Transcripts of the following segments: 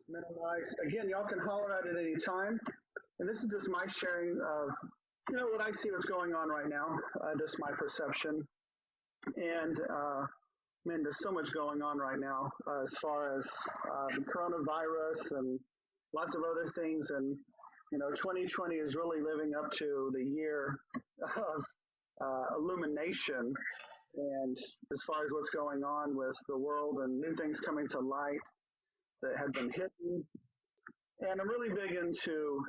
minimize. Again, y'all can holler at it any time. And this is just my sharing of, what I see what's going on right now, just my perception. And man, there's so much going on right now as far as the coronavirus and lots of other things. And, 2020 is really living up to the year of illumination. And as far as what's going on with the world and new things coming to light that had been hidden. And I'm really big into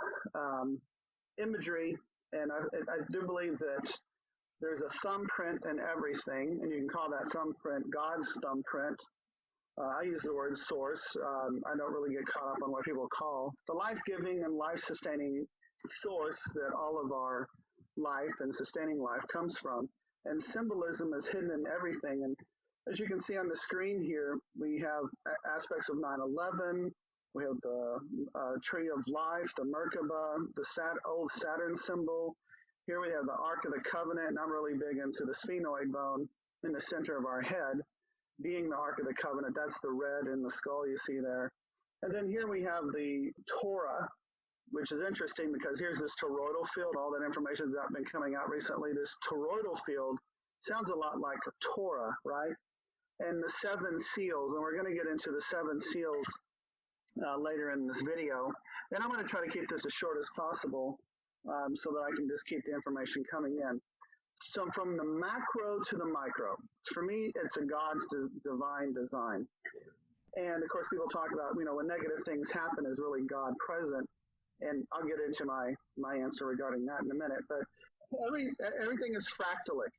imagery. And I do believe that there's a thumbprint in everything, and you can call that thumbprint God's thumbprint. I use the word source. I don't really get caught up on what people call the life-giving and life-sustaining source that all of our life and sustaining life comes from. And symbolism is hidden in everything. And as you can see on the screen here, we have aspects of 9/11. We have the Tree of Life, the Merkaba, the old Saturn symbol. Here we have the Ark of the Covenant, and I'm really big into the sphenoid bone in the center of our head, being the Ark of the Covenant. That's the red in the skull you see there. And then here we have the Torah, which is interesting because here's this toroidal field. All that information that's been coming out recently. This toroidal field sounds a lot like Torah, right? And the 7 seals, and we're going to get into the 7 seals later in this video. And I'm going to try to keep this as short as possible. So that I can just keep the information coming in. So from the macro to the micro, for me, it's a God's divine design. And of course, people talk about, when negative things happen, is really God present. And I'll get into my answer regarding that in a minute. But everything is fractalic.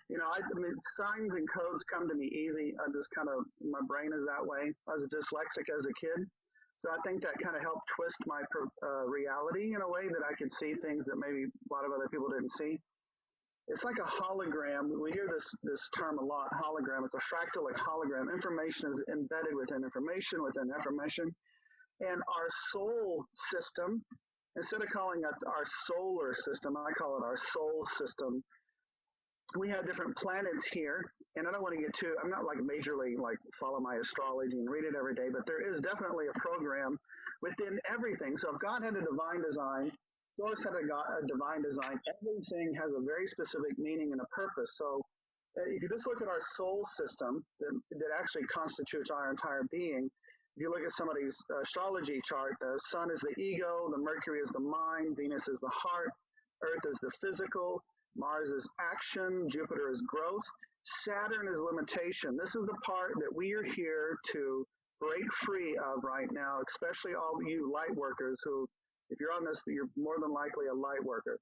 I mean, signs and codes come to me easy. My brain is that way. I was dyslexic as a kid. So I think that kind of helped twist my reality in a way that I could see things that maybe a lot of other people didn't see. It's like a hologram. We hear this term a lot, hologram. It's a fractalic hologram. Information is embedded within information, And our soul system, instead of calling it our solar system, I call it our soul system. We have different planets here, and I don't want to get I'm not like majorly follow my astrology and read it every day, but there is definitely a program within everything. So if God had a divine design, Source had a divine design, everything has a very specific meaning and a purpose. So if you just look at our soul system that actually constitutes our entire being, if you look at somebody's astrology chart, the sun is the ego, the Mercury is the mind, Venus is the heart, Earth is the physical, Mars is action, Jupiter is growth, Saturn is limitation. This is the part that we are here to break free of right now, especially all you light workers who, if you're on this, you're more than likely a light worker.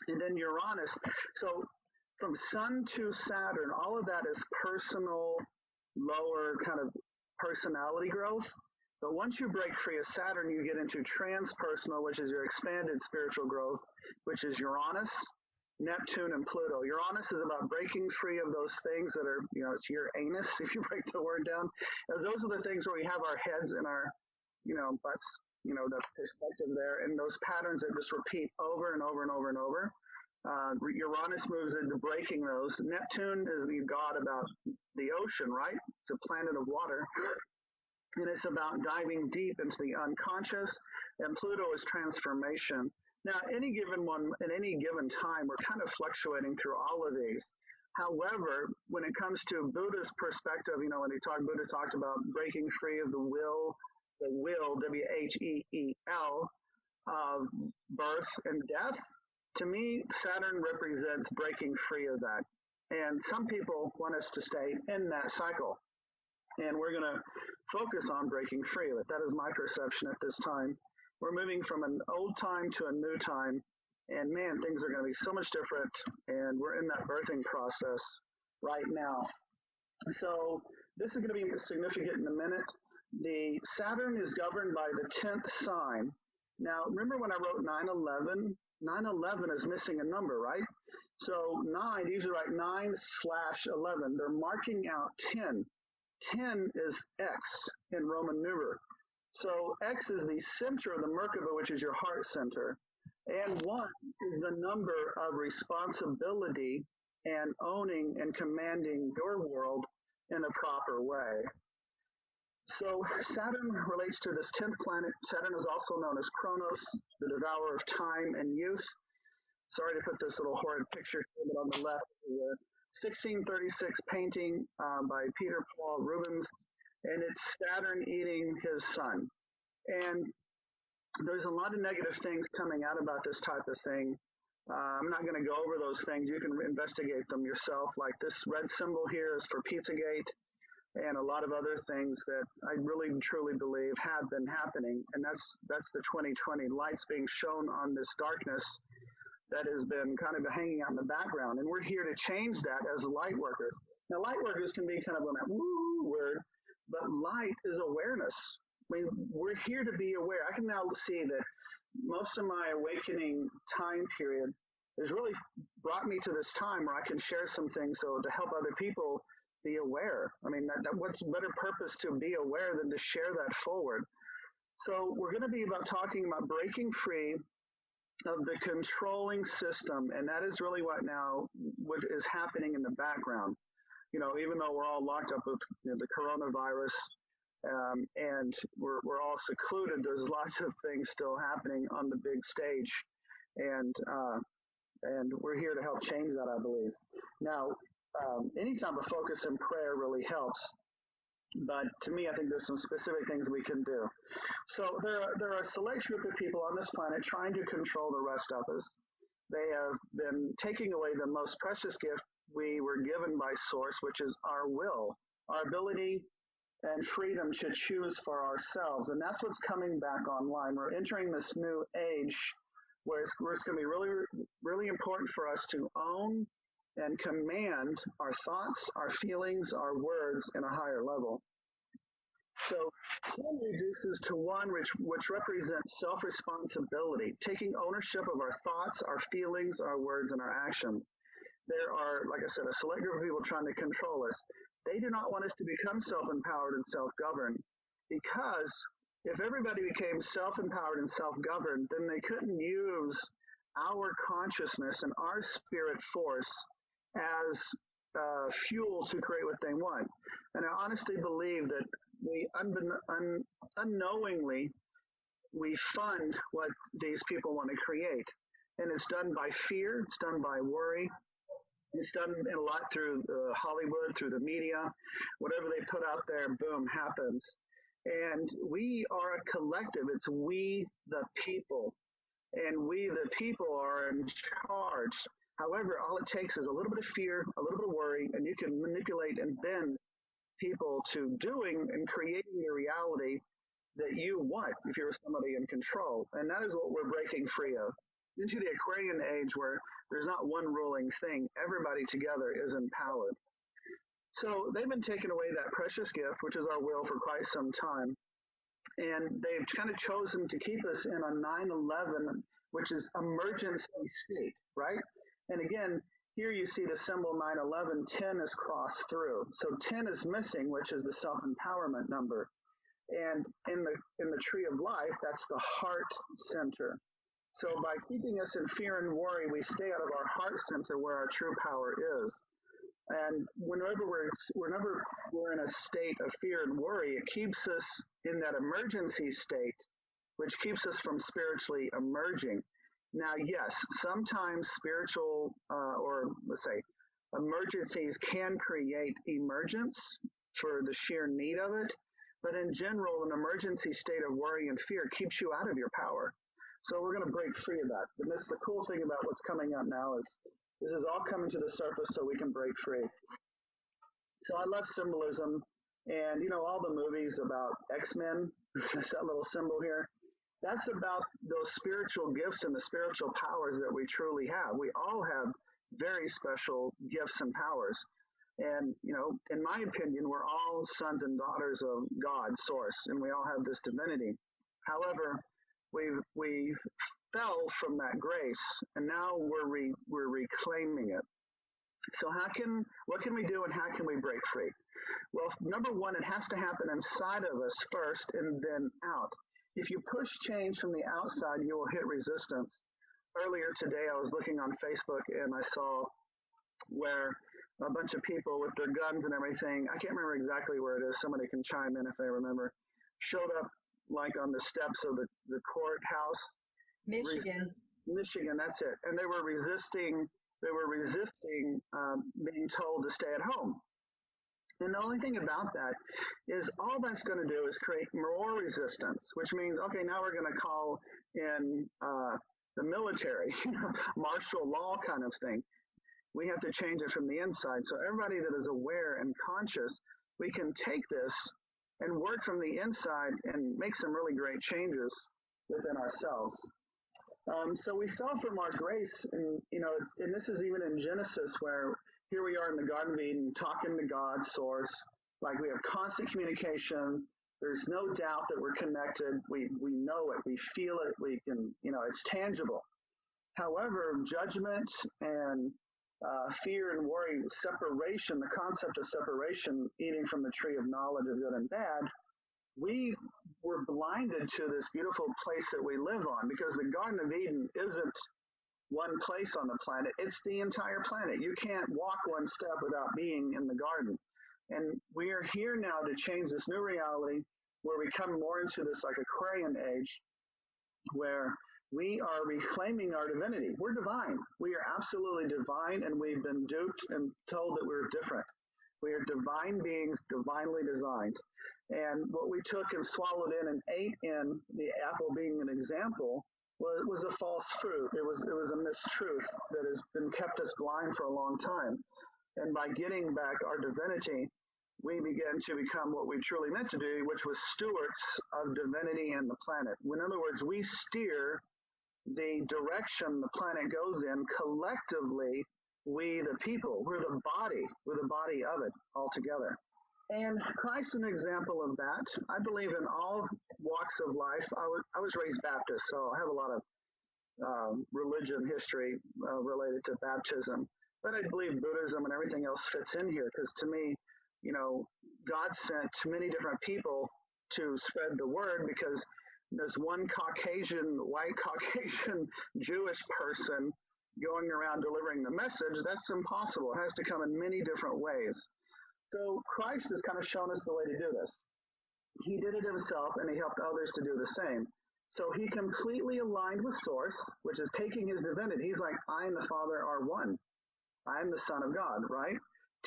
And then Uranus. So from Sun to Saturn, all of that is personal, lower kind of personality growth. But once you break free of Saturn, you get into transpersonal, which is your expanded spiritual growth, which is Uranus, Neptune, and Pluto. Uranus is about breaking free of those things that are, it's your anus, if you break the word down. And those are the things where we have our heads and our, butts, the perspective there, and those patterns that just repeat over and over and over and over. Uranus moves into breaking those. Neptune is the god about the ocean, right? It's a planet of water. And it's about diving deep into the unconscious. And Pluto is transformation. Now, at any given time, we're kind of fluctuating through all of these. However, when it comes to Buddha's perspective, when Buddha talked about breaking free of the will, W-H-E-E-L, of birth and death, to me, Saturn represents breaking free of that. And some people want us to stay in that cycle. And we're going to focus on breaking free of it. That is my perception at this time. We're moving from an old time to a new time. And man, things are going to be so much different. And we're in that birthing process right now. So this is going to be significant in a minute. The Saturn is governed by the 10th sign. Now, remember when I wrote 9/11? 9/11 is missing a number, right? So 9, usually write 9/11. They're marking out 10. 10 is X in Roman numeral. So X is the center of the Merkaba, which is your heart center. And 1 is the number of responsibility and owning and commanding your world in a proper way. So Saturn relates to this 10th planet. Saturn is also known as Kronos, the devourer of time and youth. Sorry to put this little horrid picture here, but on the left is a 1636 painting by Peter Paul Rubens, and it's Saturn eating his sun. And there's a lot of negative things coming out about this type of thing. I'm not going to go over those things. You can investigate them yourself. Like this red symbol here is for Pizzagate, and a lot of other things that I really truly believe have been happening. And that's the 2020 lights being shown on this darkness that has been kind of hanging out in the background. And we're here to change that as light workers. Now, light workers can be kind of on that woo word, but light is awareness. I mean, we're here to be aware. I can now see that most of my awakening time period has really brought me to this time where I can share some things so to help other people be aware. I mean, what's better purpose to be aware than to share that forward? So we're going to be talking about breaking free of the controlling system, and that is really what is happening in the background. You know, even though we're all locked up with the coronavirus, and we're all secluded, there's lots of things still happening on the big stage, and we're here to help change that, I believe. Now, any type of focus and prayer really helps, but to me, I think there's some specific things we can do. So there are a select group of people on this planet trying to control the rest of us. They have been taking away the most precious gift we were given by Source, which is our will, our ability and freedom to choose for ourselves. And that's what's coming back online. We're entering this new age where it's going to be really, really important for us to own and command our thoughts, our feelings, our words in a higher level. So 10 reduces to 1, which represents self-responsibility, taking ownership of our thoughts, our feelings, our words, and our actions. There are, like I said, a select group of people trying to control us. They do not want us to become self-empowered and self-governed, because if everybody became self-empowered and self-governed, then they couldn't use our consciousness and our spirit force as fuel to create what they want. And I honestly believe that we unknowingly, we fund what these people want to create. And it's done by fear, it's done by worry, it's done a lot through Hollywood, through the media. Whatever they put out there, boom, happens. And we are a collective. It's we the people. And we the people are in charge. However, all it takes is a little bit of fear, a little bit of worry, and you can manipulate and bend people to doing and creating the reality that you want if you're somebody in control. And that is what we're breaking free of. Into the Aquarian age where there's not one ruling thing, everybody together is empowered. So they've been taking away that precious gift, which is our will, for quite some time. And they've kind of chosen to keep us in a 9/11, which is emergency state, right? And again, here you see the symbol 9/11, 10 is crossed through. So 10 is missing, which is the self-empowerment number. And in the tree of life, that's the heart center. So by keeping us in fear and worry, we stay out of our heart center where our true power is. And whenever we're in a state of fear and worry, it keeps us in that emergency state, which keeps us from spiritually emerging. Now, yes, sometimes spiritual or let's say emergencies can create emergence for the sheer need of it. But in general, an emergency state of worry and fear keeps you out of your power. So we're going to break free of that. And this is the cool thing about what's coming up now is this is all coming to the surface so we can break free. So I love symbolism, and all the movies about X-Men, that little symbol here, that's about those spiritual gifts and the spiritual powers that we truly have. We all have very special gifts and powers. And, in my opinion, we're all sons and daughters of God, Source, and we all have this divinity. However, we've fell from that grace, and now we're reclaiming it. So what can we do, and how can we break free? Well, number one, it has to happen inside of us first and then out. If you push change from the outside, you will hit resistance. Earlier today, I was looking on Facebook and I saw where a bunch of people with their guns and everything. I can't remember exactly where it is. Somebody can chime in if they remember. Showed up like on the steps of the courthouse. Michigan. Michigan, that's it. And they were resisting. They were resisting being told to stay at home. And the only thing about that is all that's going to do is create more resistance, which means, okay, now we're going to call in the military, martial law kind of thing. We have to change it from the inside. So everybody that is aware and conscious, we can take this and work from the inside and make some really great changes within ourselves. So we fell from our grace, and and this is even in Genesis, where here we are in the Garden of Eden, talking to God, Source, like we have constant communication. There's no doubt that we're connected. We know it, we feel it, we can, it's tangible. However, judgment and fear and worry, separation, the concept of separation, eating from the tree of knowledge of good and bad, we were blinded to this beautiful place that we live on, because the Garden of Eden isn't one place on the planet, it's the entire planet. You can't walk one step without being in the garden. And we are here now to change this new reality where we come more into this like Aquarian age, where we are reclaiming our divinity. We're divine. We are absolutely divine, and we've been duped and told that we're different. We are divine beings, divinely designed. And what we took and swallowed in and ate in, the apple being an example, was a false fruit. It was a mistruth that has been kept us blind for a long time. And by getting back our divinity, we began to become what we truly meant to do, which was stewards of divinity and the planet. In other words, we steer the direction the planet goes in collectively. We, the people, we're the body of it altogether. And Christ is an example of that. I believe in all walks of life. I was raised Baptist, so I have a lot of religion history related to baptism. But I believe Buddhism and everything else fits in here, because to me, God sent many different people to spread the word, because there's one white Caucasian Jewish person going around delivering the message. That's impossible. It has to come in many different ways. So Christ has kind of shown us the way to do this. He did it himself, and he helped others to do the same. So he completely aligned with Source, which is taking his divinity. He's like, I and the Father are one. I am the Son of God, right?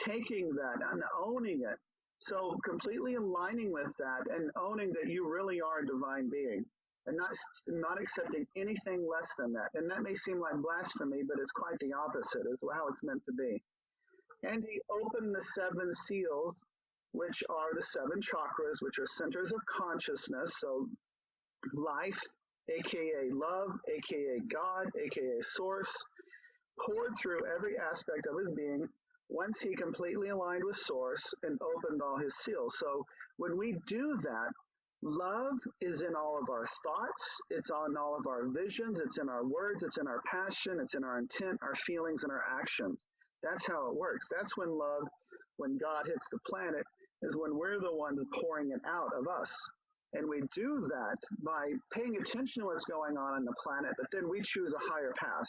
Taking that and owning it. So completely aligning with that and owning that you really are a divine being, and not accepting anything less than that. And that may seem like blasphemy, but it's quite the opposite, is how it's meant to be. And he opened the 7 seals, which are the 7 chakras, which are centers of consciousness. So life, aka love, aka God, aka Source, poured through every aspect of his being once he completely aligned with Source and opened all his seals. So when we do that, love is in all of our thoughts, it's on all of our visions, it's in our words, it's in our passion, it's in our intent, our feelings, and our actions. That's how it works. That's when love, when God hits the planet, is when we're the ones pouring it out of us. And we do that by paying attention to what's going on the planet, but then we choose a higher path.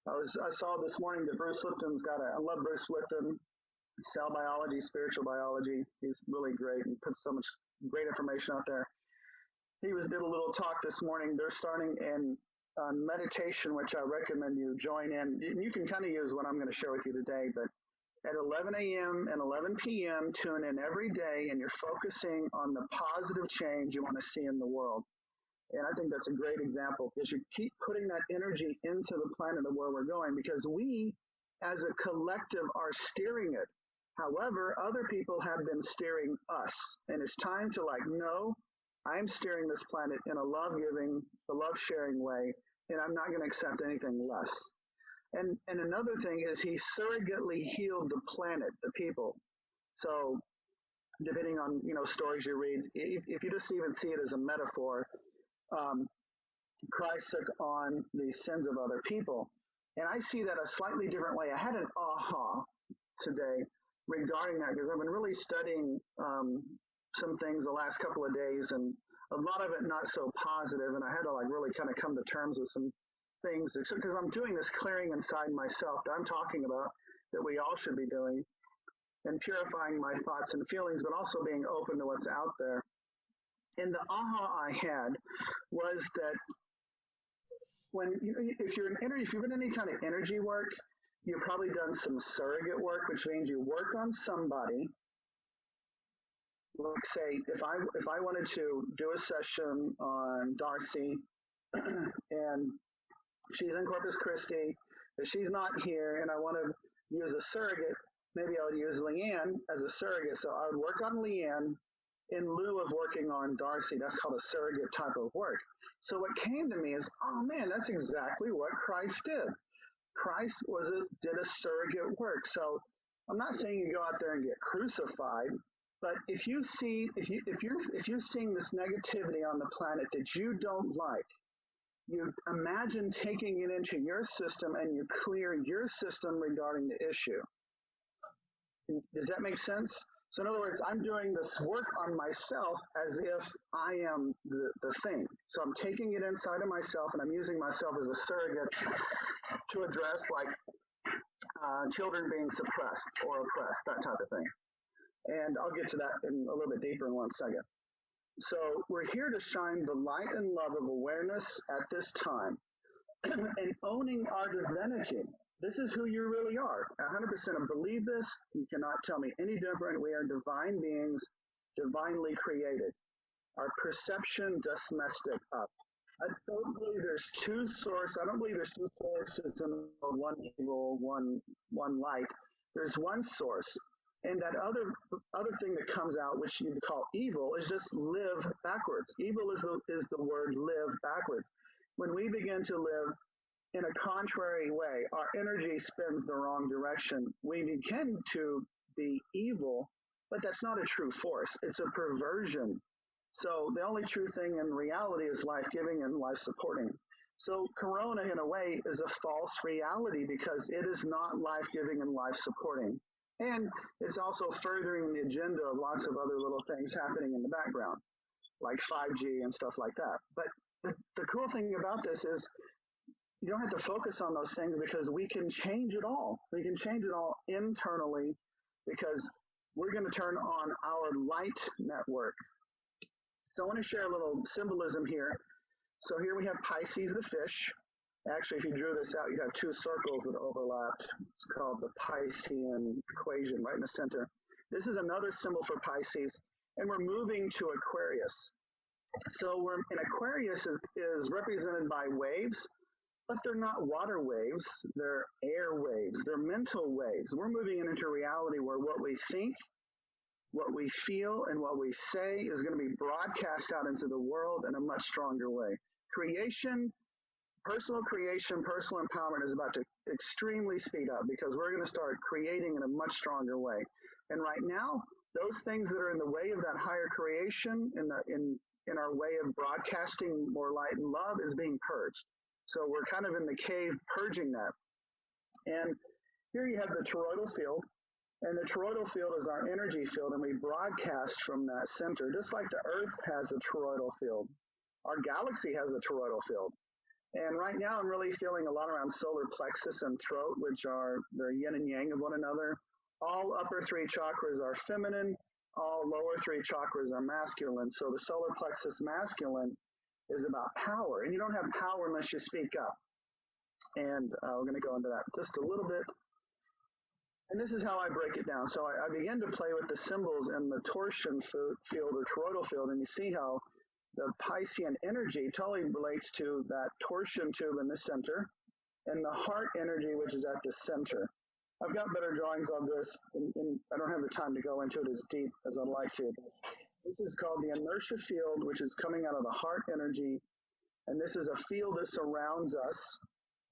I saw this morning that Bruce Lipton's I love Bruce Lipton, cell biology, spiritual biology. He's really great and puts so much great information out there. He did a little talk this morning. They're starting in meditation, which I recommend you join in. You can kind of use what I'm going to share with you today, but at 11 a.m. and 11 p.m., tune in every day, and you're focusing on the positive change you want to see in the world. And I think that's a great example, because you keep putting that energy into the planet of where we're going, because we, as a collective, are steering it. However, other people have been steering us, and it's time to no, I'm steering this planet in a love-giving, a love-sharing way, and I'm not going to accept anything less. And another thing is he surrogately healed the planet, the people. So depending on, stories you read, if you just even see it as a metaphor, Christ took on the sins of other people. And I see that a slightly different way. I had an aha today regarding that, because I've been really studying some things the last couple of days, and a lot of it not so positive, and I had to really kind of come to terms with some things, because I'm doing this clearing inside myself that I'm talking about, that we all should be doing, and purifying my thoughts and feelings, but also being open to what's out there. And the aha I had was that if you've been in any kind of energy work, you've probably done some surrogate work, which means you work on somebody. Like say, if I wanted to do a session on Darcy, and she's in Corpus Christi, but she's not here, and I want to use a surrogate, maybe I would use Leanne as a surrogate. So I would work on Leanne in lieu of working on Darcy. That's called a surrogate type of work. So what came to me is, oh man, that's exactly what Christ did. Christ did a surrogate work. So I'm not saying you go out there and get crucified, but if you're seeing this negativity on the planet that you don't like, you imagine taking it into your system and you clear your system regarding the issue. Does that make sense? So in other words, I'm doing this work on myself as if I am the thing. So I'm taking it inside of myself and I'm using myself as a surrogate to address like children being suppressed or oppressed, that type of thing. And I'll get to that in a little bit deeper in 1 second. So we're here to shine the light and love of awareness at this time and owning our divinity. This is who you really are. 100% believe this. You cannot tell me any different. We are divine beings, divinely created. Our perception just messed it up. I don't believe there's two sources. I don't believe there's two sources in one evil, one light. There's one source. And that other thing that comes out, which you call evil, is just live backwards. Evil is the word live backwards. When we begin to live in a contrary way, our energy spins the wrong direction. We begin to be evil, but that's not a true force. It's a perversion. So the only true thing in reality is life-giving and life-supporting. So Corona, in a way, is a false reality because it is not life-giving and life-supporting. And it's also furthering the agenda of lots of other little things happening in the background, like 5G and stuff like that. But the cool thing about this is you don't have to focus on those things because we can change it all. We can change it all internally because we're going to turn on our light network. So I want to share a little symbolism here. So here we have Pisces, the fish. Actually, if you drew this out, you'd have two circles that overlapped. It's called the Piscean equation right in the center. This is another symbol for Pisces, and we're moving to Aquarius. So in Aquarius is represented by waves, but they're not water waves, they're air waves, they're mental waves. We're moving into reality where what we think, what we feel, and what we say is going to be broadcast out into the world in a much stronger way. Personal creation, personal empowerment is about to extremely speed up because we're going to start creating in a much stronger way. And right now, those things that are in the way of that higher creation, in our way of broadcasting more light and love, is being purged. So we're kind of in the cave purging that. And here you have the toroidal field. And the toroidal field is our energy field, and we broadcast from that center, just like the Earth has a toroidal field. Our galaxy has a toroidal field. And right now I'm really feeling a lot around solar plexus and throat, which are they're yin and yang of one another. All upper three chakras are feminine, all lower three chakras are masculine. So the solar plexus masculine is about power, and you don't have power unless you speak up. And we're going to go into that just a little bit. And this is how I break it down. So I begin to play with the symbols in the torsion field or toroidal field, and you see how the Piscean energy totally relates to that torsion tube in the center and the heart energy, which is at the center. I've got better drawings of this, and I don't have the time to go into it as deep as I'd like to. This is called the inertia field, which is coming out of the heart energy. And this is a field that surrounds us.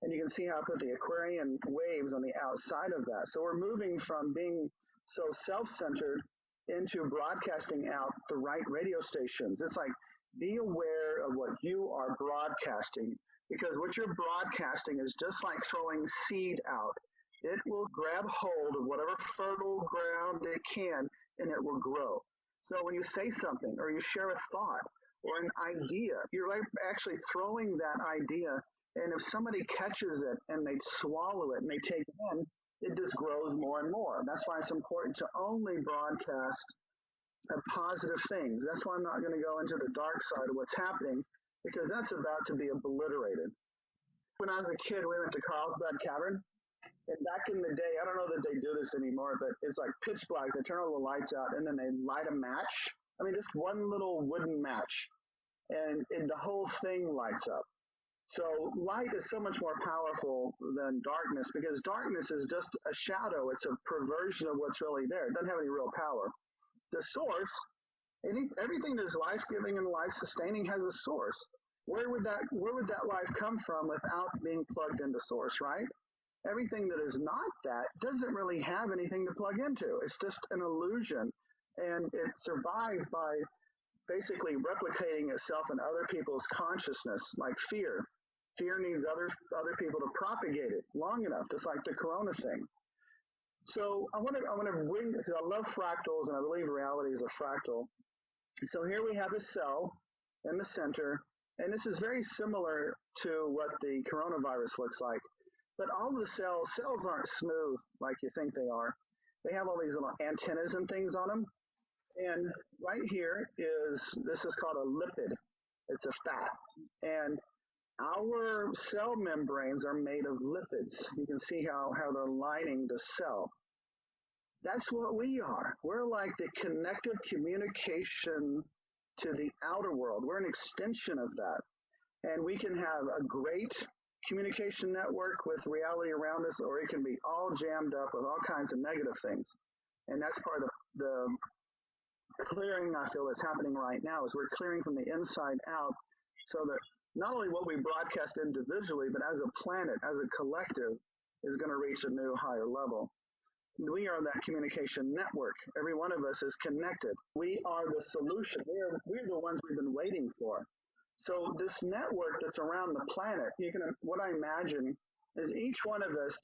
And you can see how I put the Aquarian waves on the outside of that. So we're moving from being so self-centered into broadcasting out the right radio stations. It's like, be aware of what you are broadcasting, because what you're broadcasting is just like throwing seed out. It will grab hold of whatever fertile ground it can, and it will grow. So when you say something or you share a thought or an idea, you're like actually throwing that idea. And if somebody catches it and they swallow it and they take it in, it just grows more and more. That's why it's important to only broadcast positive things. That's why I'm not going to go into the dark side of what's happening, because that's about to be obliterated. When I was a kid, we went to Carlsbad Cavern, and back in the day, I don't know that they do this anymore, but it's like pitch black. They turn all the lights out, and then they light a match. I mean, just one little wooden match, and the whole thing lights up. So light is so much more powerful than darkness, because darkness is just a shadow. It's a perversion of what's really there. It doesn't have any real power. The source, everything that is life-giving and life-sustaining has a source. Where would that life come from without being plugged into source, right? Everything that is not that doesn't really have anything to plug into. It's just an illusion, and it survives by basically replicating itself in other people's consciousness, like fear. Fear needs other people to propagate it long enough, just like the corona thing. So I want to bring, because I love fractals, and I believe reality is a fractal. So here we have a cell in the center, and this is very similar to what the coronavirus looks like. But all of the cells aren't smooth like you think they are. They have all these little antennas and things on them. And right here this is called a lipid. It's a fat. And our cell membranes are made of lipids. You can see how they're lining the cell. That's what we are. We're like the connective communication to the outer world. We're an extension of that. And we can have a great communication network with reality around us, or it can be all jammed up with all kinds of negative things. And that's part of the clearing I feel is happening right now, is we're clearing from the inside out, so that not only what we broadcast individually, but as a planet, as a collective, is going to reach a new higher level. We are that communication network. Every one of us is connected. We are the solution. We're the ones we've been waiting for. So this network that's around the planet, what I imagine is each one of us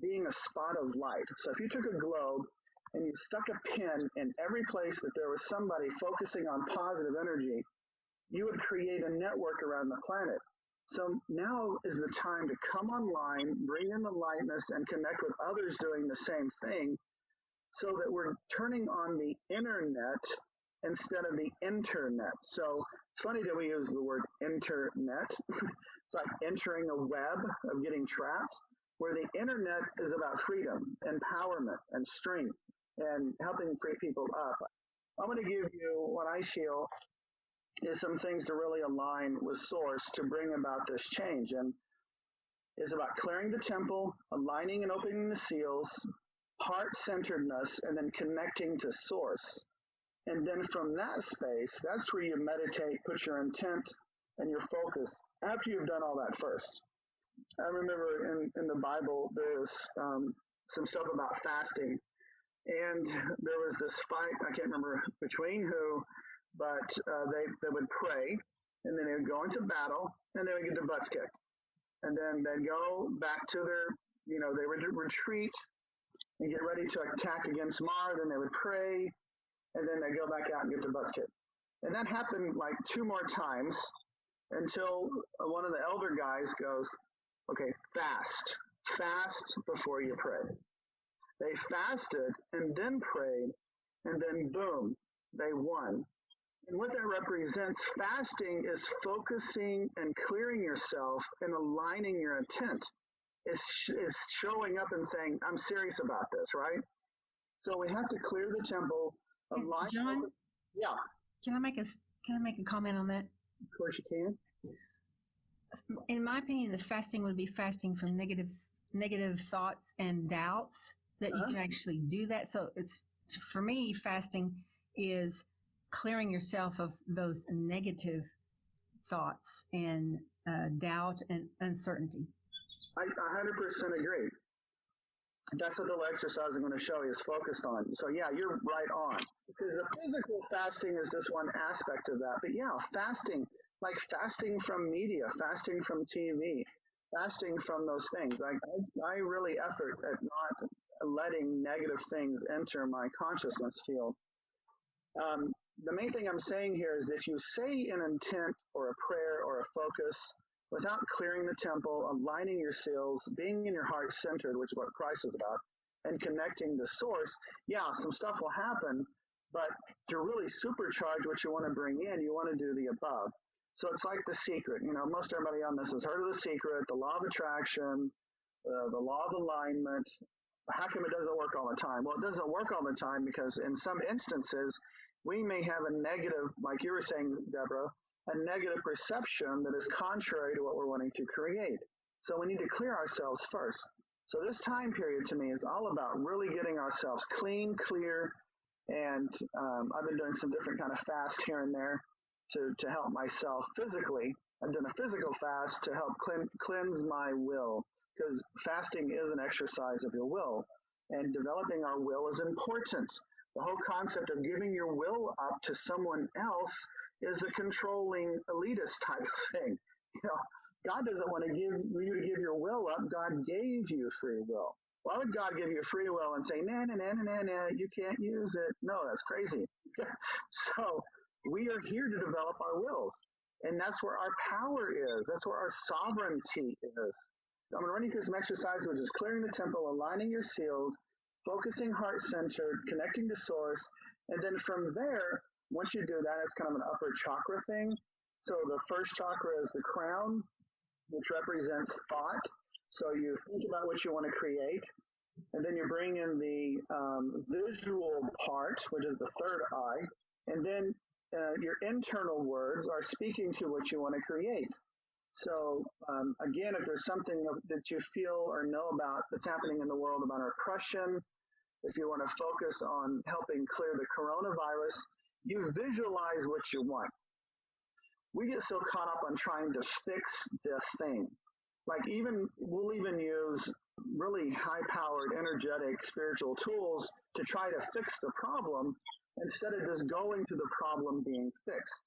being a spot of light. So if you took a globe and you stuck a pin in every place that there was somebody focusing on positive energy, you would create a network around the planet. So now is the time to come online, bring in the lightness, and connect with others doing the same thing, so that we're turning on the internet instead of the internet. So it's funny that we use the word internet. It's like entering a web of getting trapped, where the internet is about freedom, empowerment, and strength, and helping free people up. I'm going to give you what I feel is some things to really align with source to bring about this change. And it's about clearing the temple, aligning and opening the seals, heart-centeredness, and then connecting to source. And then from that space, that's where you meditate, put your intent and your focus after you've done all that first. I remember in the Bible, there's some stuff about fasting. And there was this fight, I can't remember between who, but they would pray, and then they would go into battle, and they would get their butts kicked. And then they'd go back to their, they would retreat and get ready to attack against Mars, then they would pray, and then they'd go back out and get their butts kicked. And that happened like 2 more times until one of the elder guys goes, okay, fast before you pray. They fasted and then prayed, and then boom, they won. And what that represents, fasting is focusing and clearing yourself and aligning your intent. It's showing up and saying, I'm serious about this, right? So we have to clear the temple. Align. John? Yeah. Can I make a comment on that? Of course you can. In my opinion, the fasting would be fasting from negative thoughts and doubts, that you can actually do that. So it's, for me, fasting is clearing yourself of those negative thoughts and doubt and uncertainty. I 100% agree. That's what the exercise I'm going to show you is focused on. So yeah, you're right on. Because the physical fasting is just one aspect of that. But yeah, fasting, like fasting from media, fasting from TV, fasting from those things. I really effort at not letting negative things enter my consciousness field. The main thing I'm saying here is if you say an intent or a prayer or a focus without clearing the temple, aligning your seals, being in your heart centered, which is what Christ is about, and connecting to source, yeah, some stuff will happen, but to really supercharge what you want to bring in, you want to do the above. So it's like The Secret. Most everybody on this has heard of The Secret, the law of attraction, the law of alignment. How come it doesn't work all the time? Well, it doesn't work all the time because in some instances, we may have a negative, like you were saying, Deborah, a negative perception that is contrary to what we're wanting to create. So we need to clear ourselves first. So this time period to me is all about really getting ourselves clean, clear, and I've been doing some different kind of fast here and there to help myself physically. I'm doing a physical fast to help cleanse my will, because fasting is an exercise of your will, and developing our will is important. The whole concept of giving your will up to someone else is a controlling elitist type of thing. God doesn't want to give you to give your will up. God gave you free will. Why would God give you free will and say, nah, nah, nah, nah, nah, you can't use it? No, that's crazy. So we are here to develop our wills. And that's where our power is. That's where our sovereignty is. I'm going to run you through some exercises, which is clearing the temple, aligning your seals, focusing heart-centered, connecting to source. And then from there, once you do that, it's kind of an upper chakra thing. So the first chakra is the crown, which represents thought. So you think about what you want to create, and then you bring in the visual part, which is the third eye, and then your internal words are speaking to what you want to create. So again, if there's something that you feel or know about that's happening in the world about oppression, if you want to focus on helping clear the coronavirus, you visualize what you want. We get so caught up on trying to fix the thing. Like we'll even use really high-powered, energetic, spiritual tools to try to fix the problem instead of just going to the problem being fixed.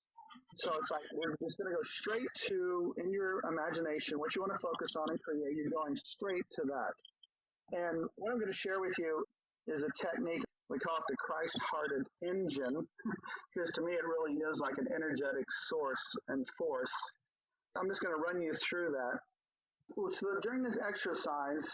So it's like we're just going to go straight to, in your imagination, what you want to focus on and create. You're going straight to that. And what I'm going to share with you is a technique. We call it the Christ-hearted engine, because to me it really is like an energetic source and force. I'm just going to run you through that. So during this exercise,